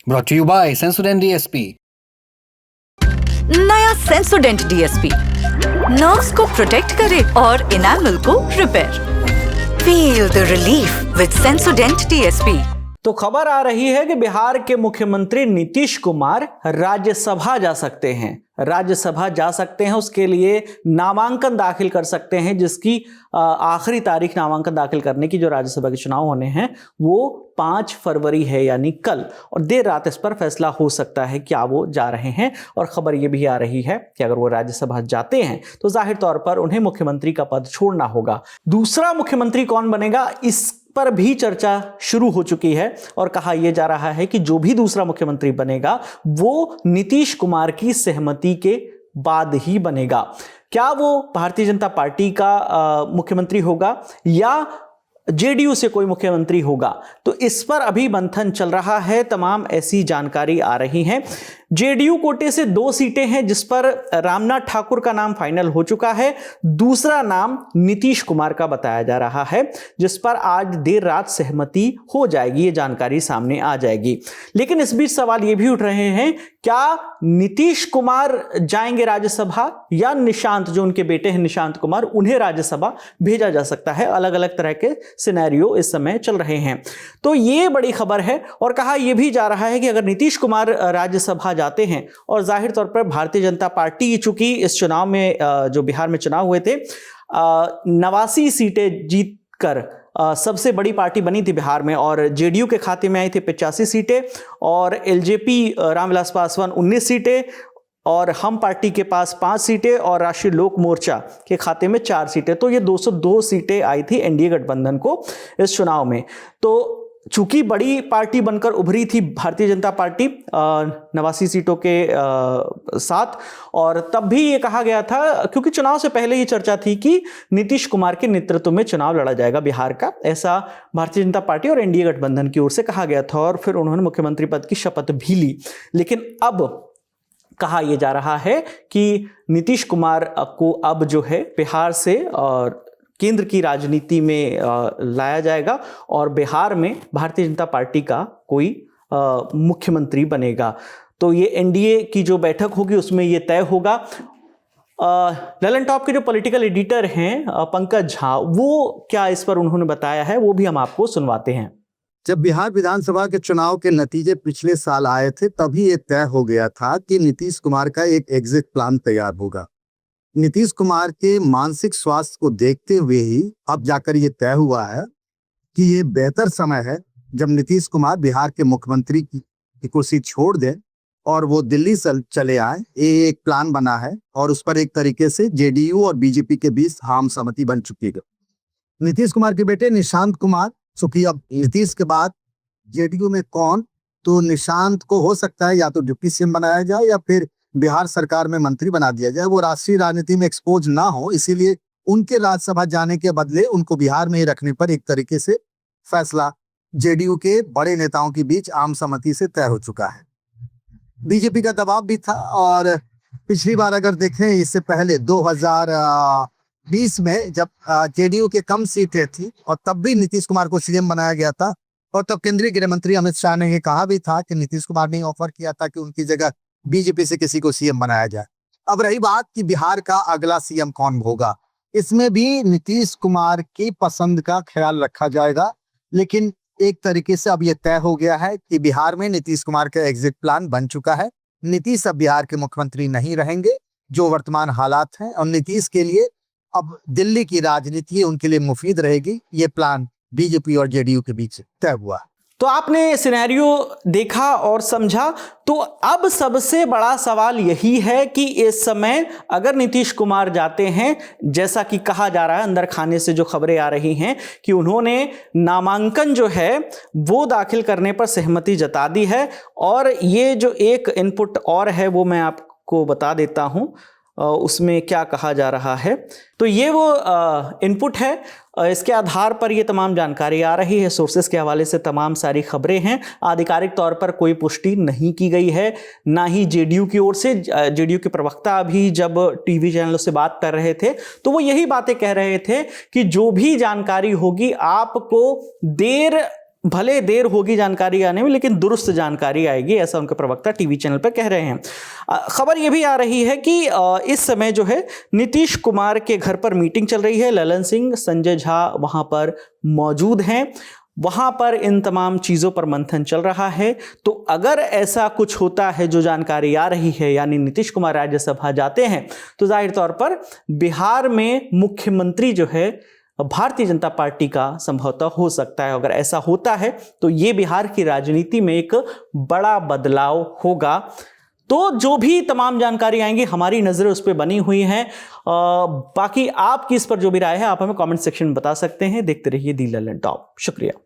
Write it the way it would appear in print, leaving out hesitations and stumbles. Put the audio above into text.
Brought to you by Sensodyne DSP। नया सेंसोडेंट DSP nerves को protect करे और इनेमल को repair. Feel the relief with सेंसोडेंट DSP. तो खबर आ रही है कि बिहार के मुख्यमंत्री नीतीश कुमार राज्यसभा जा सकते हैं। राज्यसभा जा सकते हैं, उसके लिए नामांकन दाखिल कर सकते हैं, जिसकी आखिरी तारीख नामांकन दाखिल करने की जो राज्यसभा के चुनाव होने हैं वो 5 फरवरी है, यानी कल। और देर रात इस पर फैसला हो सकता है क्या वो जा रहे हैं। और खबर ये भी आ रही है कि अगर वो राज्यसभा जाते हैं तो जाहिर तौर पर उन्हें मुख्यमंत्री का पद छोड़ना होगा। दूसरा मुख्यमंत्री कौन बनेगा, इस पर भी चर्चा शुरू हो चुकी है और कहा यह जा रहा है कि जो भी दूसरा मुख्यमंत्री बनेगा वो नीतीश कुमार की सहमति के बाद ही बनेगा। क्या वो भारतीय जनता पार्टी का मुख्यमंत्री होगा या जेडीयू से कोई मुख्यमंत्री होगा, तो इस पर अभी मंथन चल रहा है। तमाम ऐसी जानकारी आ रही है। जेडीयू कोटे से 2 सीटें हैं जिस पर रामनाथ ठाकुर का नाम फाइनल हो चुका है। दूसरा नाम नीतीश कुमार का बताया जा रहा है, जिस पर आज देर रात सहमति हो जाएगी, ये जानकारी सामने आ जाएगी। लेकिन इस बीच सवाल ये भी उठ रहे हैं, क्या नीतीश कुमार जाएंगे राज्यसभा या निशांत, जो उनके बेटे हैं निशांत कुमार, उन्हें राज्यसभा भेजा जा सकता है। अलग अलग तरह के सिनेरियो इस समय चल रहे हैं। तो ये बड़ी खबर है। और कहा यह भी जा रहा है कि अगर नीतीश कुमार राज्यसभा जाते हैं, और जाहिर तौर पर भारतीय जनता पार्टी चूंकि इस चुनाव में जो बिहार में चुनाव हुए थे 89 सीटें जीतकर सबसे बड़ी पार्टी बनी थी बिहार में, और जेडीयू के खाते में आई थी 85 सीटें, और एलजेपी रामविलास पासवान 19 सीटें, और हम पार्टी के पास 5 सीटें, और राष्ट्रीय लोक मोर्चा के खाते में 4 सीटें। तो ये 202 सीटें आई थी एनडीए गठबंधन को इस चुनाव में। तो चूंकि बड़ी पार्टी बनकर उभरी थी भारतीय जनता पार्टी 89 सीटों के साथ, और तब भी ये कहा गया था, क्योंकि चुनाव से पहले ये चर्चा थी कि नीतीश कुमार के नेतृत्व में चुनाव लड़ा जाएगा बिहार का, ऐसा भारतीय जनता पार्टी और एनडीए गठबंधन की ओर से कहा गया था। और फिर उन्होंने मुख्यमंत्री पद की शपथ भी ली। लेकिन अब कहा यह जा रहा है कि नीतीश कुमार को अब जो है बिहार से और केंद्र की राजनीति में लाया जाएगा, और बिहार में भारतीय जनता पार्टी का कोई मुख्यमंत्री बनेगा। तो ये एनडीए की जो बैठक होगी उसमें ये तय होगा। ललन टॉप के जो पॉलिटिकल एडिटर हैं पंकज झा, वो क्या इस पर उन्होंने बताया है, वो भी हम आपको सुनवाते हैं। जब बिहार विधानसभा के चुनाव के नतीजे पिछले साल आए थे, तभी ये तय हो गया था कि नीतीश कुमार का एक एग्जिट प्लान तैयार होगा। नीतीश कुमार के मानसिक स्वास्थ्य को देखते हुए ही अब जाकर ये तय हुआ है कि ये बेहतर समय है जब नीतीश कुमार बिहार के मुख्यमंत्री की कुर्सी छोड़ दें और वो दिल्ली चले आए। ये एक प्लान बना है और उस पर एक तरीके से जेडीयू और बीजेपी के बीच आम सहमति बन चुकी है। नीतीश कुमार के बेटे निशांत कुमार, चूंकि अब नीतीश के बाद जेडीयू में कौन, तो निशांत को हो सकता है या तो डिप्टी सीएम बनाया जाए या फिर बिहार सरकार में मंत्री बना दिया जाए। वो राष्ट्रीय राजनीति में एक्सपोज ना हो, इसीलिए उनके राज्यसभा जाने के बदले उनको बिहार में ही रखने पर एक तरीके से फैसला जेडीयू के बड़े नेताओं के बीच आम सहमति से तय हो चुका है। बीजेपी का दबाव भी था, और पिछली बार अगर देखें इससे पहले 2020 में जब जेडीयू के कम सीटें थी और तब भी नीतीश कुमार को सीएम बनाया गया था, और तब केंद्रीय गृह मंत्री अमित शाह ने कहा भी था कि नीतीश कुमार ने ऑफर किया था कि उनकी जगह बीजेपी से किसी को सीएम बनाया जाए। अब रही बात कि बिहार का अगला सीएम कौन होगा, इसमें भी नीतीश कुमार की पसंद का ख्याल रखा जाएगा। लेकिन एक तरीके से अब यह तय हो गया है कि बिहार में नीतीश कुमार का एग्जिट प्लान बन चुका है। नीतीश अब बिहार के मुख्यमंत्री नहीं रहेंगे, जो वर्तमान हालात हैं, और नीतीश के लिए अब दिल्ली की राजनीति उनके लिए मुफीद रहेगी। ये प्लान बीजेपी और जेडीयू के बीच तय हुआ। तो आपने सिनेरियो देखा और समझा। तो अब सबसे बड़ा सवाल यही है कि इस समय अगर नीतीश कुमार जाते हैं, जैसा कि कहा जा रहा है, अंदर खाने से जो खबरें आ रही हैं कि उन्होंने नामांकन जो है वो दाखिल करने पर सहमति जता दी है। और ये जो एक इनपुट और है वो मैं आपको बता देता हूं, उसमें क्या कहा जा रहा है। तो ये वो इनपुट है, इसके आधार पर ये तमाम जानकारी आ रही है। सोर्सेस के हवाले से तमाम सारी खबरें हैं। आधिकारिक तौर पर कोई पुष्टि नहीं की गई है, ना ही जेडीयू की ओर से। जेडीयू के प्रवक्ता अभी जब टीवी चैनलों से बात कर रहे थे तो वो यही बातें कह रहे थे कि जो भी जानकारी होगी आपको देर भले देर होगी जानकारी आने में, लेकिन दुरुस्त जानकारी आएगी, ऐसा उनके प्रवक्ता टीवी चैनल पर कह रहे हैं। खबर यह भी आ रही है कि इस समय जो है नीतीश कुमार के घर पर मीटिंग चल रही है। ललन सिंह, संजय झा वहां पर मौजूद हैं, वहां पर इन तमाम चीजों पर मंथन चल रहा है। तो अगर ऐसा कुछ होता है जो जानकारी आ रही है, यानी नीतीश कुमार राज्यसभा जाते हैं, तो जाहिर तौर पर बिहार में मुख्यमंत्री जो है भारतीय जनता पार्टी का संभवतः हो सकता है। अगर ऐसा होता है तो ये बिहार की राजनीति में एक बड़ा बदलाव होगा। तो जो भी तमाम जानकारी आएंगी, हमारी नजरें उस पर बनी हुई हैं। बाकी आपकी इस पर जो भी राय है, आप हमें कमेंट सेक्शन में बता सकते हैं। देखते रहिए दी ललन टॉप। शुक्रिया।